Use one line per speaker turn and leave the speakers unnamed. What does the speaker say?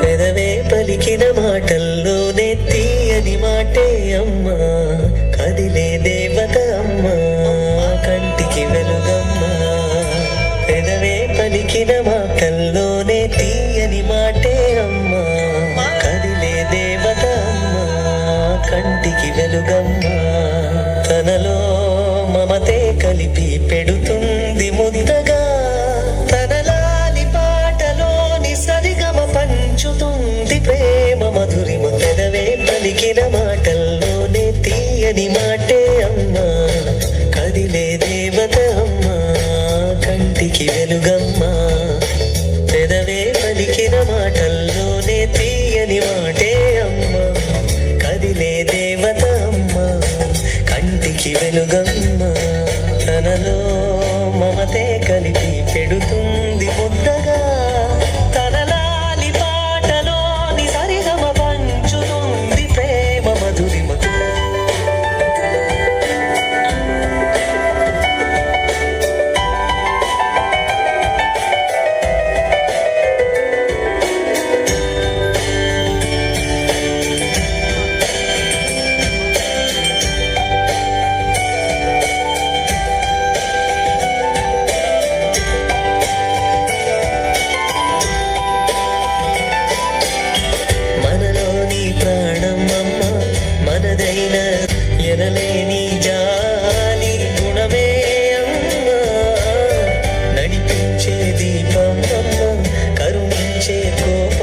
పెదవే పలికిన మాటల్లోనే తీయని మాటే అమ్మా, కదిలే దేవత అమ్మా, కంటికి వెలుగమ్మా. పెదవే పలికిన మాటల్లోనే తీయని మాటే అమ్మా, కదిలే దేవత అమ్మా, కంటికి వెలుగమ్మా. తనలో మమతే కలిపి పెడుతుంది ముద్దగా, తనలాలి పాటలోని సరిగమ పంచుతుంది ప్రేమ మధురిమ. పెదవే పలికిన మాటల్లోనే తీయని మాటే అమ్మా, కదిలే దేవత అమ్మా, కంటికి వెలుగమ్మా. పెదవే పలికిన మాటల్లోనే తీయని మాటే అమ్మా, కదిలే దేవత అమ్మా, కంటికి వెలుగమ్మా. తనలో మమతే కలిపి పెడుతుంది ముద్దగా, తనలాలి పాటలోని సరిగమ పంచుతుంది ప్రేమ మధురిమ. మనదైన ఎనలేని జాలి గుణమే అమ్మా, నడిపించే దీపం అమ్మ, కరుణించే కోపం